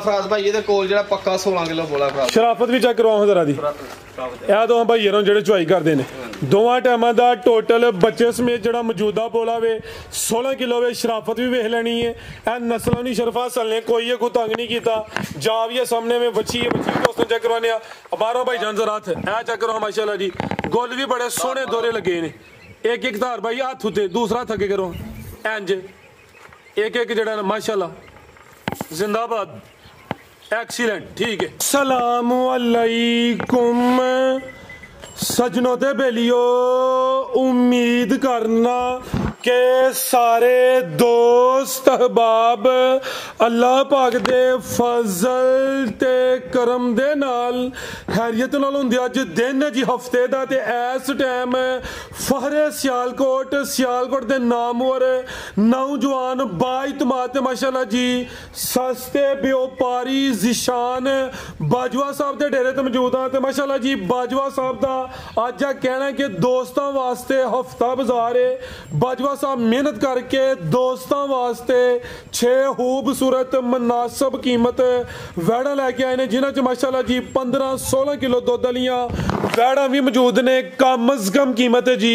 फराज भाई ये कोल जेड़ा पक्का 16 किलो बोला फराज शराफत भी चेक करवाओ जरा दी ਇਹ ਦੋਵਾਂ ਭਾਈਆਂ ਨੂੰ ਜਿਹੜੇ ਚੁਆਈ ਕਰਦੇ ਨੇ ਦੋਵਾਂ ਟਾਈਮਾਂ ਦਾ ਟੋਟਲ ਬੱਚੇ ਸਮੇਤ ਜਿਹੜਾ ਮੌਜੂਦਾ ਬੋਲਾ ਵੇ 16 ਕਿਲੋ ਵੇ ਸ਼ਰਾਫਤ ਵੀ ਵੇਖ ਲੈਣੀ ਹੈ ਇਹ ਨਸਲਾਂ ਦੀ ਸ਼ਰਫਾ ਸਲਨੇ ਕੋਈ ਇਹ ਕੋ ਤੰਗ ਨਹੀਂ ਕੀਤਾ ਜਾ ਵੀ ਹੈ ਸਾਹਮਣੇ में बच्ची है बच्ची दोस्तों चेक करवाने हमारा भाई जान जरा ए चेक करो माशाल्लाह जी गोल भी बड़े सोहने दोरे लगे ने एक एक धार भाई हाथ उते दूसरा थके करो इंज एक एक जड़ा माशाल्लाह जिंदाबाद एक्सीलेंट ठीक है सलाम अलैकुम सजनों ते बेलियो उम्मीद करना के सारे दोस्त अहबाब अल्लाह पाक दे फजल ते करम दे नाल खैरियत नाल हुंदे अज दिन जी हफ्ते दा ते इस टाइम फहरे सियालकोट दे नामवर नौजवान बाइतमाद ते माशाल्लाह जी सस्ते व्यापारी जिशान बाजवा साहब दे डेरे ते मौजूद हां ते माशाल्लाह जी बाजवा साहब दा अज कहना कि दोस्तां वास्ते हफ्ता बाजार है बाजवा साहब मेहनत करके दोस्तों वास्ते 6 खूबसूरत मुनासिब कीमत वैड़ा लैके आए ने जिन्हां च माशाल्लाह जी 15-16 किलो दुध वालियां वैड़ा भी मौजूद ने कम अज कम कीमत है जी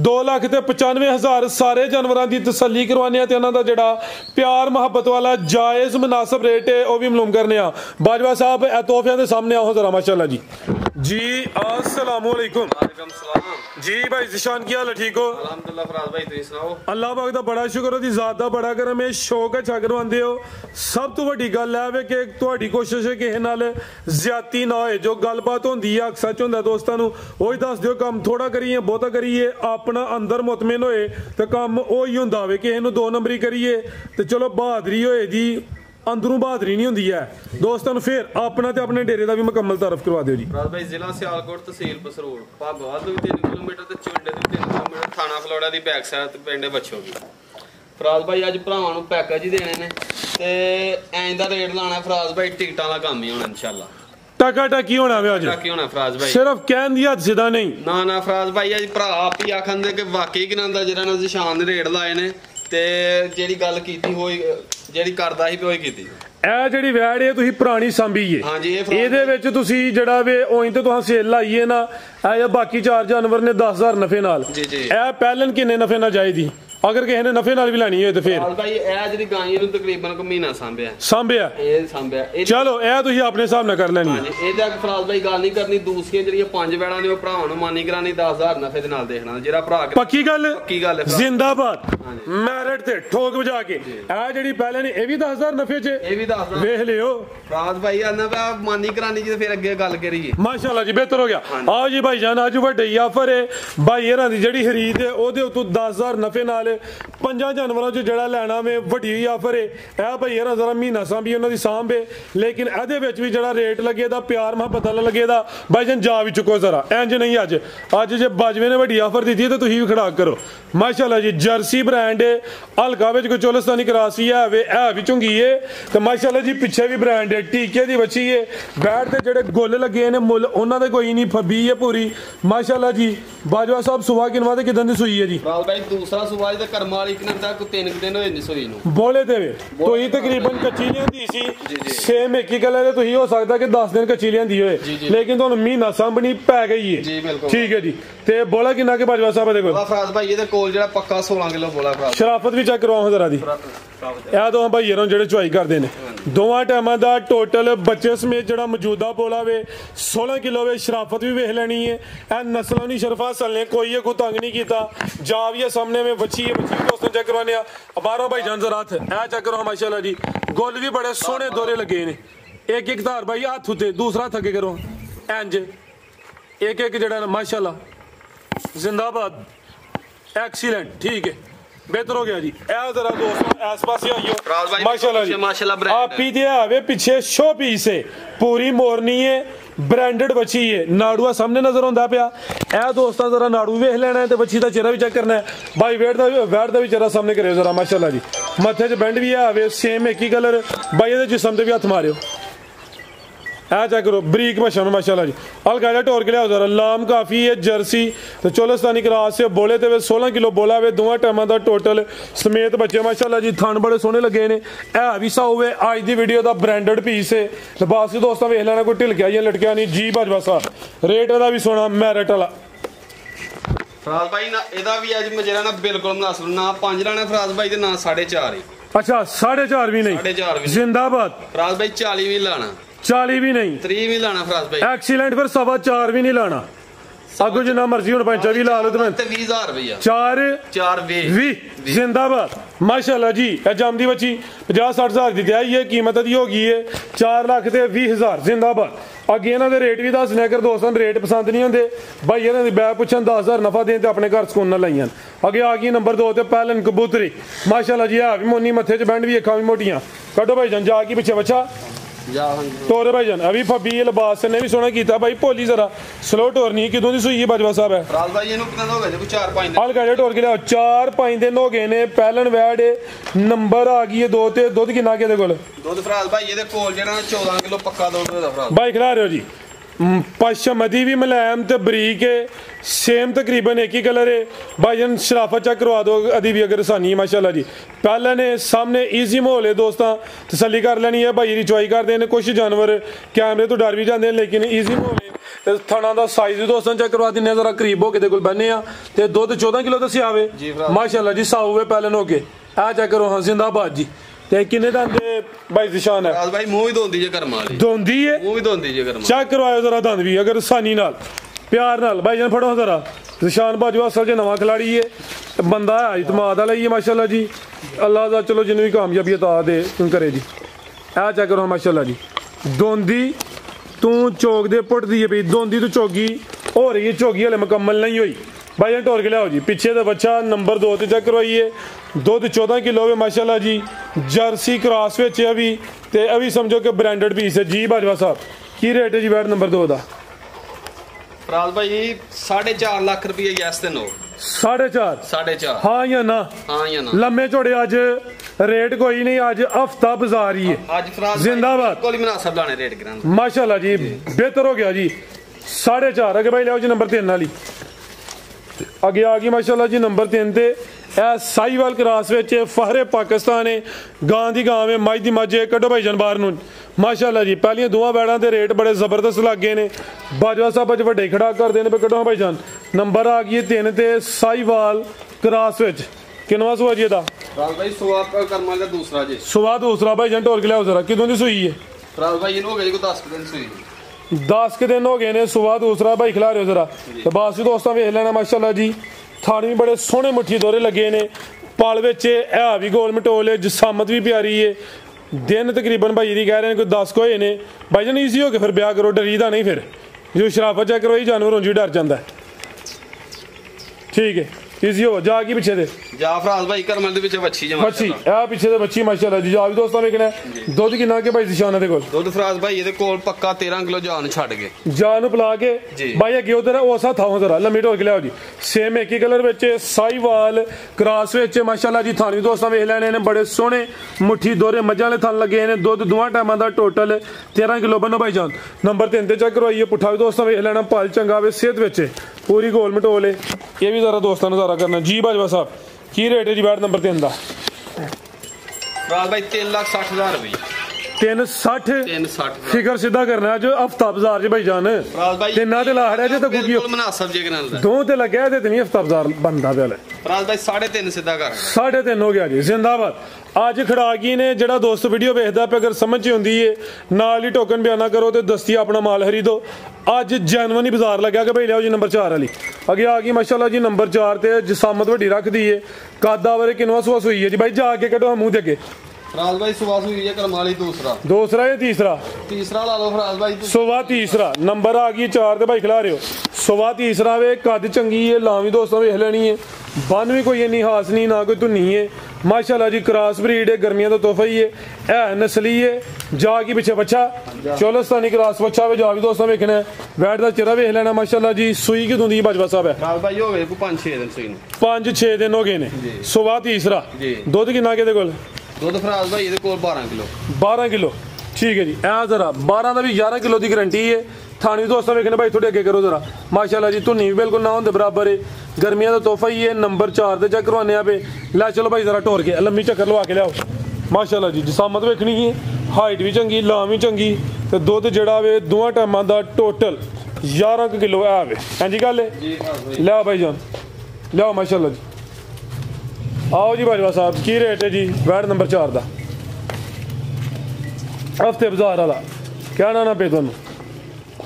2,95,000 सारे जानवरों की तसल्ली करवाने ते उन्हां दा जिहड़ा प्यार मुहब्बत वाला जायज़ मुनासिब रेट है वह भी मालूम करने बाजवा साहब ए तोहफियां दे सामने आओ जरा माशाल्लाह जी अस्सलाम वालेकुम जी भाई जिशान की हाल है ठीक हो अल्हम्दुलिल्लाह फराज भाई तुसीं सुनाओ अल्लाह पाक दा बड़ा शुक्र है ज़ात दा बड़ा करम है शौक है छा करवांदे हो सब तो वड्डी गल है कि तुहाडी कोशिश है किसे नाल ज्यादती ना होए जो गलबात होंदी है अक्सर च हुंदा दोस्तां नूं ओही दस दिओ कम थोड़ा करिए बहुता करिए अपना अंदर मुतमिन होए ते कम ओही हुंदा होवे किसे नूं 2 नंबरी करिए ते चलो बहादरी होए जी अंदरों बहादरी नहीं होंदी है दोस्तों फिर अपना ते अपने डेरे का भी मुकम्मल तारफ करवा दिओ जी फराज भाई जिला सियालकोट तहसील बसरोड़ भागोवाल तो 3 किलोमीटर ते चुंडे तो 3 किलोमीटर थाना फलोड़ा दी बैक साइड ते पिंड बछोगी फराज भाई अज भरावां नूं पैकेज ही देने ने ते ऐं दा रेट लाना फराज भाई टिकटां दा काम ही होना इंशाअल्लाह टका टकी होना वे अज टकी होना फराज भाई सिर्फ कहन दी हद सिदा नहीं ना ना फराज भाई अज भरा आप ही आखन दे कि वाकई गिनांदा जिहड़ा ना निशान दे रेट लाए ने ते जेहड़ी गल कीती होई ਜਿਹੜੀ ਕਰਦਾ ਸੀ ਉਹੀ ਕੀਤੀ ਇਹ ਜਿਹੜੀ ਵੈੜ ਹੈ ਤੁਸੀਂ ਪੁਰਾਣੀ ਸਾਂਭੀ ਹੈ ਹਾਂਜੀ ਇਹਦੇ ਵਿੱਚ ਤੁਸੀਂ ਜਿਹੜਾ ਵੇ ਉਹੀ ਤੇ ਤੁਸੀਂ ਸੇਲ ਲਾਈਏ ਨਾ ਇਹ ਬਾਕੀ 4 ਜਾਨਵਰ ਨੇ 10,000 ਨਫੇ ਨਾਲ ਇਹ ਪਹਿਲਨ ਕਿੰਨੇ ਨਫੇ ਨਾਲ ਜਾਈਦੀ अगर किसी ने नफे नाल भी लानी है तो फिर भाई ए जेडी गाय नु तकरीबन को महीना सांभया चलो ए तुसी अपने हिसाब नाल कर लेनी हां ए ते फराज भाई गल नहीं करनी दूसरी जेडी 5 वेड़ा ने ओ भरावां नु मानी करानी 10,000 नफे दे नाल देखना जेड़ा भरा पक्की गल है जिंदाबाद मैरिट ते ठोक बजा के ए जेडी पहले ने ए भी 10,000 नफे च ए भी 10,000 देख लियो फराज भाई आना मानी करानी जी फिर अगे गल करिए माशाल्लाह जी बेहतर हो गया आओ जी भाई जान आज वड्डी ऑफर है भाई इहरां दी जेडी खरीद है ओदे उतों 10,000 नफे नाल 5 जानवरों च जड़ा लैना में वड्डी ऑफर है ए भाई यार जरा महीना सांभी उन्हां दी सांभ है लेकिन एदे विच भी जड़ा रेट लगे दा प्यार मुहब्बत वाला लगे दा भाई जान जा भी चुको जरा इंज नहीं अज जे बाजवे ने वड्डी ऑफर दी तो तुसीं भी खड़ा करो माशाल्लाह जी जर्सी ब्रांड है हल्का विच कोई चोलस्तानी क्रासी है भी झुंगी है तो माशाल्लाह जी पिछे भी ब्रांड है टीके दी बच्ची है बैठ ते जेड़े गुल लगे ने मुल उन्हां दे कोई नहीं फब्बी है पूरी माशाल्लाह जी बाजवा साहब सुबह किनवा ते किदां दी सूई है जी भाई दूसरा सुबह ते कर्मा वाली किनदा को 3 दिन होए नहीं सूई नु बोले ते तो ही तकरीबन कच्ची लियांदी सी सेम एक ही गल है तो ही हो सकदा कि 10 दिन कच्ची लियांदी होए लेकिन तुहानू महीना सांभनी पै गई है जी बिल्कुल ठीक है जी ते बोला किन्ना के बाजवा साहब दे कोल फराज भाई ये कोल जेड़ा पक्का 16 किलो बोला फराज शराफत भी चेक करवाओ जरा दी ਇਹ ਦੋਵਾਂ ਭਾਈਆਂ ਨੂੰ ਜਿਹੜੇ ਚੁਆਈ ਕਰਦੇ ਨੇ ਦੋਵਾਂ ਟਾਈਮਾਂ ਦਾ ਟੋਟਲ ਬੱਚੇ ਸਮੇਤ ਜਿਹੜਾ ਮੌਜੂਦਾ ਬੋਲਾ ਵੇ 16 ਕਿਲੋ ਵੇ ਸ਼ਰਾਫਤ ਵੀ ਵੇਖ ਲੈਣੀ ਹੈ ਇਹ ਨਸਲਾਂ ਦੀ ਸ਼ਰਫਾ ਸਲਨੇ ਕੋਈ ਇਹ ਕੋ ਤੰਗ ਨਹੀਂ ਕੀਤਾ ਜਾ ਵੀ ਹੈ ਸਾਹਮਣੇ में बच्ची है बच्ची दोस्तों चेक करवाने हमारा भाई जान जरा हाथ ए चेक करो माशाल्लाह जी गोल भी बड़े सोहने दोरे लगे ने एक एक धार भाई हाथ उते दूसरा थके करो इंज एक एक जड़ा माशाल्लाह जिंदाबाद एक्सीलेंट ठीक है बेहतर हो गया जी ए जरा दोस्तों आस पास आइयो माशाल्लाह आप ही दे आवे पीछे शो पीस है पूरी मोरनी है ब्रांडेड बच्ची है नाड़ूआ सामने नजर आंदा पिया ए दोस्तों जरा नाड़ू वेख लेना है ते बच्ची दा चेहरा भी चेक करना है भाई वेट दा भी चेहरा सामने करियो जरा माशाल्लाह जी मथे च बैंड भी आवे सेम एक ही कलर भाई दे जिस्म ते भी हाथ मारियो ਇਹ ਚੈੱਕ ਕਰੋ ਬਰੀਕ ਮੱਛਾ में माशाल्लाह जी अलकायदा टोर के लिया जरा लाम काफ़ी है जर्सी तो चोलस्तानी क्रॉस से बोले तो 16 किलो बोला वे दोवां टाइमां दा टोटल समेत बच्चे माशाल्लाह जी थन बड़े सोहने लगे ने है भी सा हुए अज दी वीडियो दा ब्रांडेड पीस है लिबास भी दोस्तों वेख लेना कोई ढिलकिया या लटकिया नहीं जी बाजवा साहब रेट दा भी सोना मैरिट वाला फराज भाई ना एदा भी अज मजेरा ना बिल्कुल मुनासिब ना 5 लाने फराज भाई ते ना 4.5 ही अच्छा 4.5 भी नहीं 4.5 भी जिंदाबाद फराज भाई 40 भी लाना 40 भी नहीं 30 भी लाना फराज भाई एक्सीलेंट फिर 4.25 भी नहीं लाना अगो जिन्ना मर्जी हुन 5 भी ला लो तो मैं 20000 रुपया 4 20 जिंदाबाद माशाल्लाह जी ए जामदी बच्ची 50-60 हज़ार दी आई है कीमत दी होगी है 4,20,000 जिंदाबाद अगे इन्हां दे रेट भी दसने अगर दोस्तों रेट पसंद नहीं होंदे भाई इन्हां दी बै पुछन 10,000 नफा दें ते अपने घर सुकून नाल लाईयां अगे आ गई नंबर 2 ते पैलन कबूतरी माशाल्लाह जी है भी मोनी मत्थे च बैंड भी अखां भी मोटियां कड्डो भाई जान जा के पीछे बच्चा टोरे भाई जान अभी फबी लिबास ने भी सोना किया भाई भोली जरा स्लो टोर नहीं किदों दी सुई बाजवा साहब है फराज भाई इनु कितना हो गए कोई 4-5 दिन हाल का टोर के लिया 4-5 दिन हो गए ने पैलन वैड नंबर आ गई है 2 ते दुध किन्ना के दे कोल दुध फराज भाई ये कोल जेड़ा 14 किलो पक्का दुध दा फराज भाई खिला रहे हो जी पश्चिमदी भी मुलायम ते बरीक है सेम तकरीबन एक ही कलर है भाईजान शराफत चेक करवा दो अदी भी अगर आसानी है माशाल्लाह जी पहले ने सामने ईजी माहौल है दोस्तों तसल्ली कर लेनी है भाई दी चुआई करते हैं कुछ जानवर कैमरे तो डर भी जाते हैं लेकिन ईजी माहौल है ते थना दा साइज भी दोस्तों चेक करवा दिन्ने जरा करीब हो के कोल बन्ने आ ते दुध 14 किलो दस्सिया आवे माशाल्लाह जी साऊ वे पहले हो के आ चेक करो हां जिंदाबाद जी ते किन्ने दंदे भाई निशान है फराज भाई मुंह ही धोंदी जे कर्म वाली धोंदी है मुंह भी धोंदी जे कर्म चेक करवाओ जरा दंद भी अगर आसानी नाल प्यार नाल भाई जान फड़ो जरा निशान बाजू असल च नवा खिलाड़ी है बंदा है इतमाद वाला ही है माशाल्लाह जी अल्लाह दा चलो जिन्हें भी कामयाबी अता दे करे जी ऐ चेक करो माशाल्लाह जी धोंदी तू चौक दे पुटदी है भाई धोंदी तू चौगी हो रही है चौगी हले मुकम्मल नहीं हुई भाई जान टोर के लियाओ जी पीछे तो बच्चा नंबर 2 ते चेक करवाइए दुध 14 किलो है माशाल्लाह जी जर्सी क्रॉस विच अभी ते अभी समझो कि ब्रांडेड पीस है जी बाजवा साहब की रेट है जी बैट नंबर 2 दा फराज भाई 4.5 लाख रुपये यस ते नो 4.5 हाँ या ना लम्बे चौड़े आज रेट कोई नहीं आज हफ्ता बाजार ही है आज फराज जिंदाबाद कोई मुनासिब लाने रेट गिरान माशाल्लाह जी बेहतर हो गया जी 4.5 अगे भाई लियाओ जी नंबर 3 वाली अगे आ गई माशाल्लाह जी नंबर 3 ते साहिवाल क्रॉस विच फहरे पाकिस्तान है गां दी गां है मज दी मज कड्डो भाई जान बाहर नूं माशाल्लाह जी पहलियां दोवां बैड़ां दे रेट बड़े जबरदस्त लगे ने बाजवा साहब अज वड्डे खड़ा करदे ने कड्डो भाई जान नंबर आ गई 3 ते साहिवाल क्रॉस विच किनवा सुआ जी दा फराज भाई सुआ कर्म वाला दूसरा जी सुआ दूसरा भाई जान टोर के लियाओ जरा किदों दी सुई है फराज भाई इनु हो गए को 10 दिन सुई 10 के दिन हो गए ने सुबह दूसरा भाई खिला रहे हो जरा तो बस भी दोस्तों वेख लेना माशाल्लाह जी थाने भी बड़े सोहने मुट्ठी दोरे लगे ने पल विच है भी गोल मटोल है जसामत भी प्यारी है दिन तकरीबन भाई दी कह रहे हैं कोई 10 को होए ने भाई जान ईजी हो के फिर ब्याह करो डरीदा नहीं फिर जो शराफत चेक करवाई जानवर उंजी डर जाता है ठीक है ईजी हो जा की पीछे दे जा फराज भाई करमल दे पीछे बच्ची जमा बच्ची ए पीछे दे बच्ची माशाल्लाह जी जा भी दोस्तों वेखना दुध किन्ना के भाई निशान दे कोल दुध फराज भाई ਇਹਦੇ ਕੋਲ ਪੱਕਾ 13 ਕਿਲੋ ਜਾਨ ਛੱਡ ਕੇ ਜਾਨ ਨੂੰ ਪਿਲਾ ਕੇ ਭਾਈ ਅੱਗੇ ਉਧਰ ਉਸਾ ਥਾਂ ਜ਼ਰਾ ਲੰਮੀ ਢੋਲ ਕੇ ਲਿਆਓ ਜੀ ਸੇਮ ਇੱਕ ਹੀ ਕਲਰ ਵਿੱਚ ਸਾਈਵਾਲ ਕ੍ਰਾਸ ਵਿੱਚ ਮਾਸ਼ਾਅੱਲਾ ਜੀ ਥਾਣੀ ਦੋਸਤਾਂ ਵੇਖ ਲੈਣੇ ਨੇ ਬੜੇ ਸੋਹਣੇ ਮੁੱਠੀ ਦੋਰੇ ਮੱਝਾਂ ਵਾਲੇ ਥਣ ਲੱਗੇ ਨੇ ਦੁੱਧ ਦੋਵਾਂ ਟਾਈਮਾਂ ਦਾ ਟੋਟਲ 13 ਕਿਲੋ ਬੰਨੋ ਭਾਈ ਜਾਨ ਨੰਬਰ 3 ਤੇ ਚੈੱਕ ਕਰਵਾਈਏ ਪੁੱਠਾ ਵੀ ਦੋਸਤਾਂ ਵੇਖ ਲੈਣਾ ਪਲ ਚੰਗਾ ਵੇ ਸਿਹਤ ਵਿੱਚ पूरी गोल मटोल है ये भी जरा दोस्तों नजारा करना जी बाजवा साहब की रेट है जी बैट नंबर 3 का फराज भाई 3,60,000 रुपये 360 फिकर सीधा करना जो हफ्ता बाजार च भाई जान तिना ते लाख है तो मुनासिब जे कनाल दो ते लगे ते नहीं हफ्ता बाजार बनता पे फराज भाई 3.5 सीधा कर 3.5 हो गया जी जिंदाबाद ਅੱਜ ਖੜਾਕੀ ਨੇ ਜਿਹੜਾ ਦੋਸਤ ਵੀਡੀਓ ਵੇਖਦਾ ਪਿਆ ਅਗਰ ਸਮਝ ਚ ਹੁੰਦੀ ਏ ਨਾਲ ਹੀ ਟੋਕਨ ਬਿਆਨਾ ਕਰੋ ਤੇ ਦਸਤੀ ਆਪਣਾ ਮਾਲ ਖਰੀਦੋ ਅੱਜ ਜੈਨੂਇਨ ਬਾਜ਼ਾਰ ਲੱਗਿਆ ਕਿ ਭਾਈ ਲਿਆਓ ਜੀ ਨੰਬਰ 4 ਵਾਲੀ ਅੱਗੇ ਆ ਗਈ ਮਾਸ਼ਾਅੱਲਾ ਜੀ ਨੰਬਰ 4 ਤੇ ਜਸਾਮਤ ਵੱਡੀ ਰੱਖਦੀ ਏ ਕਾਦਾ ਬਾਰੇ ਕਿਨਵਾ ਸੁਆ ਹੋਈ ਏ ਜੀ ਭਾਈ ਜਾ ਕੇ ਕੱਢੋ ਮੂੰਹ ਦੇ ਅੱਗੇ फराज भाई सुबह हुई है करमाली दूसरा या तीसरा ला लो फराज भाई सुबह तीसरा नंबर आ गई 4 ते भाई खिला रहे हो सुबह तीसरा वे कद चंगी है लावी दोस्तों वेख लेनी है बन भी कोई इन्नी हास नहीं ना कोई धुनी है माशाल्लाह जी क्रॉस ब्रीड है गर्मियां तो तोहफा ही है नस्ली है जा की पीछे बच्चा चोलस्तानी क्रॉस बच्चा वे जा भी दोस्तों वेखना बैठ दा चेहरा वेख लेना माशाल्लाह जी सुई की दुंदी बाजवा साहब है फराज भाई हो गए 5-6 दिन सुई 5-6 दिन हो गए ने सुबह तीसरा दुध किन्ना के दे कोल दुध फराज भाई ਇਹਦੇ ਕੋਲ 12 ਕਿਲੋ 12 किलो ठीक है जी। ए जरा 12 का भी 11 किलो की गारंटी है। थानी दोस्तों वेखने भाई थोड़े अगे करो जरा, माशाल्लाह जी धुनी भी बिल्कुल ना होंगे बराबर है। गर्मियों का तोहफा ही है। नंबर 4 से चेक करवाने पे लै चलो भाई जरा टोर के लम्मी चक्कर लवा के लियाओ। माशाल्लाह जी जिसामत वेखनी है, हाइट भी चंगी, लाम भी चंगी, तो दुध जड़ा वे दोवां टाइमां दा टोटल 11 किलो है वे। हां जी गल है, लिया भाई जान लियाओ माशाल्लाह जी। आओ जी बाजवा साहब की रेट है जी वैट नंबर 4 का हफ्ते बाजार वाला क्या ना पे तुहानू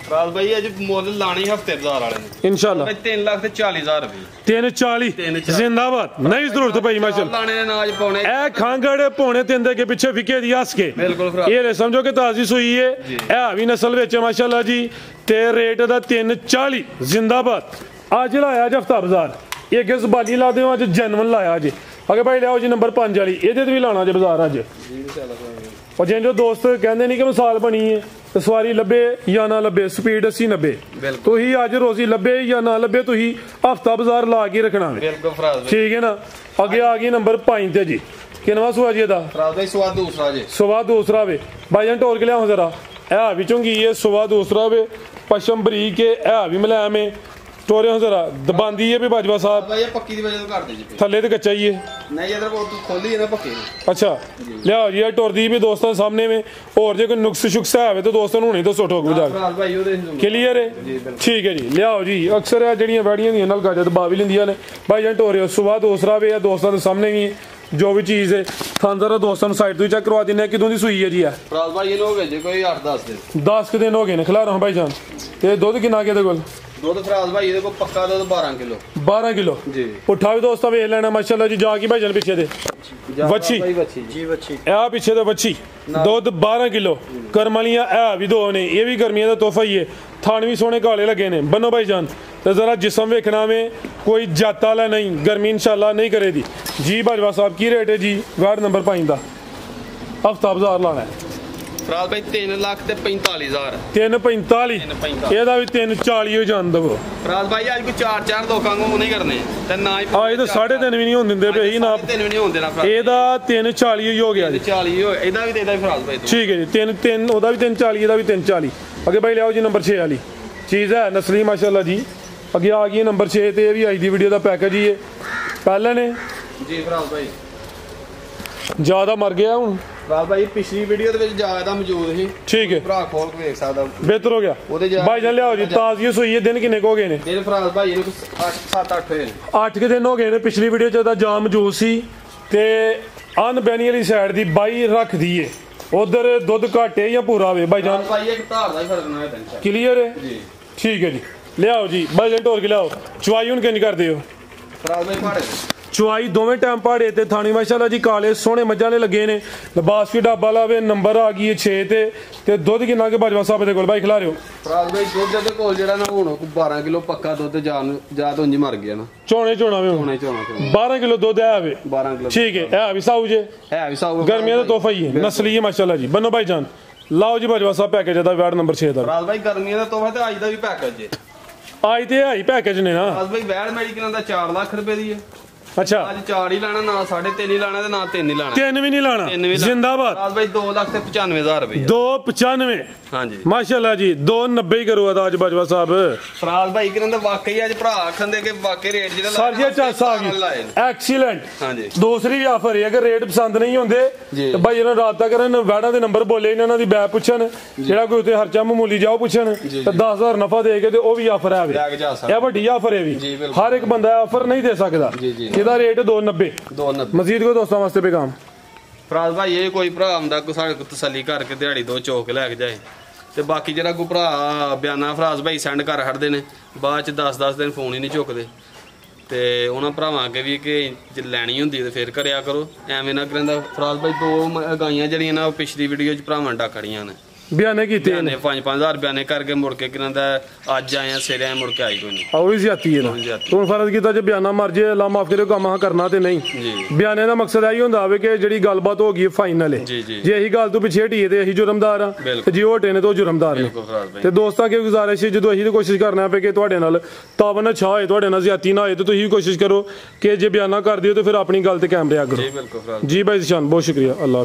फराज भाई अज मुल लाने हफ्ते बाजार वाले ने इंशाल्लाह 3,40,000 रुपए 340 जिंदाबाद नहीं जरूरत भाई माशाल्लाह लाने दे नाज पौने ए खांगड़ पौने 3 दे के पीछे फिके दी हस के बिल्कुल फराज ये ले समझो कि ताजी सुई है ए भी नस्ल विच माशाल्लाह जी ते रेट दा 340 जिंदाबाद। अज लाया अज हफ्ता बाजार ये किस बाली ला दे अज जैनवन लाया अज अगे भाई लियाओ जी नंबर 5 वाली ये भी लाना जे बाजार अज। और जिन जो दोस्त कहते नहीं कि मिसाल बनी है तो सवारी लभे या ना लभे स्पीड 80-90 तो ही अज रोजी लभे या ना लभे तो ही हफ्ता बाजार ला के रखना ठीक है ना। अगे आ गई नंबर 5 ते जी किनवा सुआ जी सुबह दूसरा वे भाईजान टोर के लिया जरा है भी चुंगी है सुबह दूसरा वे पश्चिम बरीक के है भी मुलायम है टोरे जरा दबांदी है भी बाजवा साहब पक्की दी वजह तो कर दे जी थले तो कच्चा ही है नहीं इधर वो खोली है ना पक्की अच्छा लियाओ जी टोर दी भी दोस्तों सामने में और जो कोई नुक्स शुक्स है तो दोस्तों नहीं तो सोटो क्लियर है ठीक है जी। लियाओ जी अक्सर है जड़ियां बैड़ियां दी नलका जब दबा भी लेंदियां ने भाई जान टोरे सुबह दूसरा भी है दोस्तों के सामने भी है जो भी चीज़ है थानदार दोस्तों साइड तो ही चेक करवा देने कितों की सुई है जी है भाई हो गए कोई 8-10 दिन 10 दिन हो गए ने खिला रहा हूँ भाई जान ते दुध कितना के कोल दुध फराज भाई ये पक्का दुध 12 किलो जी पुट्ठा भी दोस्तों वेख लेना माशाल्लाह जी जाके भाई जान पीछे दे वच्छी जी वच्छी ए पीछे तो वच्छी दुध 12 किलो करमलियां है भी 2 ने ये भी गर्मियों का तोहफा ही है। थान भी सोने काले लगे ने बनो भाई जान तो जरा जिसम वेखना में कोई जाता वाला नहीं गर्मी इंशाल्लाह नहीं करे दी जी। बाजवा साहब की रेट है जी वार्ड नंबर 5 का हफ्ता बाजार लाना है फराज भाई 3,45,000 345 ਇਹਦਾ ਵੀ 340 ਹੋ ਜਾਣ ਦਵੋ ਫਰਾਜ ਭਾਈ ਅੱਜ ਕੋਈ 4 ਦੋਕਾਂਗੋ ਨਹੀਂ ਕਰਨੇ ਤੇ ਨਾ ਹੀ ਆ ਇਹ ਤਾਂ 3.5 ਵੀ ਨਹੀਂ ਹੋਣ ਦਿੰਦੇ ਪਏ ਹੀ ਨਾ 3 ਵੀ ਨਹੀਂ ਹੁੰਦੇ ਨਾ ਫਰਾਜ ਇਹਦਾ 340 ਹੀ ਹੋ ਗਿਆ ਜੀ 40 ਹੋ ਇਹਦਾ ਵੀ ਦੇਦਾ ਫਰਾਜ ਭਾਈ ਠੀਕ ਹੈ ਜੀ 3 ਉਹਦਾ ਵੀ 340 ਇਹਦਾ ਵੀ 340 ਅੱਗੇ ਭਾਈ ਲਿਆਓ ਜੀ ਨੰਬਰ 6 ਵਾਲੀ ਚੀਜ਼ ਹੈ ਨਸਲੀ ਮਾਸ਼ਾਅੱਲਾ ਜੀ ਅੱਗੇ ਆ ਗਈ ਨੰਬਰ 6 ਤੇ ਇਹ ਵੀ ਅੱਜ ਦੀ ਵੀਡੀਓ ਦਾ ਪੈਕੇਜ ਹੀ ਹੈ ਪਹਿਲਾਂ ਨੇ ਜੀ ਫਰਾਜ ਭਾਈ ਜ਼ਿਆਦਾ ਮਰ ਗਿਆ ਹੁਣ ਫਰਾਜ ਭਾਈ ਪਿਛਲੀ ਵੀਡੀਓ ਦੇ ਵਿੱਚ ਜ਼ਿਆਦਾ ਮੌਜੂਦ ਸੀ ਠੀਕ ਹੈ ਭਰਾ ਖੋਲ ਕੇ ਦੇਖ ਸਕਦਾ ਬਿਹਤਰ ਹੋ ਗਿਆ ਭਾਈ ਜਾਨ ਲਿਆਓ ਜੀ ਤਾਜ਼ੀ ਸੋਈ ਹੈ ਦਿਨ ਕਿੰਨੇ ਹੋ ਗਏ ਨੇ ਦਿਨ ਫਰਾਜ ਭਾਈ ਇਹਨੂੰ 7-8 ਹੋਏ ਨੇ 8 ਕਿ ਦਿਨ ਹੋ ਗਏ ਨੇ ਪਿਛਲੀ ਵੀਡੀਓ ਚ ਤਾਂ ਜਾਮ ਮੌਜੂਦ ਸੀ ਤੇ ਅਨਬੈਨੀ ਵਾਲੀ ਸਾਈਡ ਦੀ ਬਾਈ ਰੱਖਦੀ ਏ ਉਧਰ ਦੁੱਧ ਘਾਟੇ ਜਾਂ ਪੂਰਾ ਵੇ ਭਾਈ ਜਾਨ ਭਾਈ ਇੱਕ ਧਾਰ ਦਾ ਹੀ ਫਰਕ ਨਾ ਹੈ ਟੈਨਸ਼ਨ ਕਲੀਅਰ ਹੈ ਜੀ ਠੀਕ ਹੈ ਜੀ ਲਿਆਓ ਜੀ ਭਾਈ ਜਾਨ ਢੋਰ ਕੇ ਲਿਆਓ ਚੁਆਈ ਹੁਣ ਕਿੰਨੀ ਕਰਦੇ ਹੋ ਫਰਾਜ ਭਾਈ ਭਾੜੇ चुआई दोवें टाइम पहाड़े ते थानी माशाल्लाह जी काले सोहने मज्जां ने लगे ने लिबास भी ढाबा लावे नंबर आ गई है 6 ते दुध किन्ना के बाजवा साहब दे कोल भाई खिला रहे हो फराज भाई दुध दे कोल जेड़ा ना हुण 12 किलो पक्का दुध जात उंज मर गया ना चोणे वे चोणे 12 किलो दुध है वे 12 किलो ठीक है भी साऊ जे है भी साऊ गर्मियों का तोहफा ही है नस्ली है माशाल्लाह जी बनो भाई जान लाओ जी बाजवा साहब पैकेज दा वार्ड नंबर 6 दा फराज भाई गर्मियों का तोहफा ते आज दा भी पैकेज है आज ते है ही पैकेज ने ना फराज भाई वैड मेडिकल दा 4 लाख रुपए दी है अच्छा आज 4 ही लाना ना 3.5 ही लाना ते ना 3 ही लाना 3 भी नहीं लाना जिंदाबाद फराज भाई 2,95,000 रुपए 295 हां जी माशाल्लाह जी 290 ही करो आज बाजवा साहब फराज भाई कहंदा वाकई आज भरा आखंदे के वाकई रेट जेड़ा सर जी चास आ गई एक्सीलेंट हां जी दूसरी भी ऑफर है अगर रेट पसंद नहीं होंगे तो भाई इन्होंने रात करन वैड़ा दे नंबर बोले इन्होंने दी बैग पुछन जेड़ा कोई उते खर्चा मामूली जाओ पुछन तो 10,000 नफा दे के ते ओ भी ऑफर है ये बड़ी ऑफर है भी हर एक बंदा ऑफर नहीं दे सकदा ਇਹਦਾ रेट 290 मजीद को दोस्तों वास्ते पैगाम फराज भाई ये कोई भरा आंदा को साडे को तसल्ली करके दिहाड़ी 2 चौक लैके जाए ते बाकी जेड़ा को भरा बयाना फराज भाई सेंड कर हटदे ने बाद च 10-10 दिन फोन ही नहीं चुकदे ते उन्हां भरावां अगे भी कि जे लैनी हुंदी ते फिर करया करो एवें ना करंदा फराज भाई 2 गाइयां जड़ियां ना पिछली वीडियो च भरावां डाकड़ियां ने बयाने कीते ने 5-5 बयाने करके मुड़ के किरंदा अज आए सिरे मुड़ के आई कोई नहीं आओ ही ज्यादती है ना तू फर्ज कीता जे बयाना मर जे अल्लाह माफ करे काम हा करना ते नहीं बयाने दा मकसद यही हुंदा है कि जेड़ी गलबात हो गई फाइनल है जे यही गल तू पिछे हटीए ते यही जुर्मदार हां ते जे हटे ने तो जुर्मदार ने ते दोस्तां के गुजारिश है जदों यही कोशिश करना पे कि तुहाडे नाल तावन अच्छा होए तुहाडे नाल ज्यादती ना होए ते तुसीं कोशिश करो कि जे बयाना कर दियो तो फिर अपनी गल ते कायम रहा करो जी भाई जिशान बहुत शुक्रिया अल्लाह।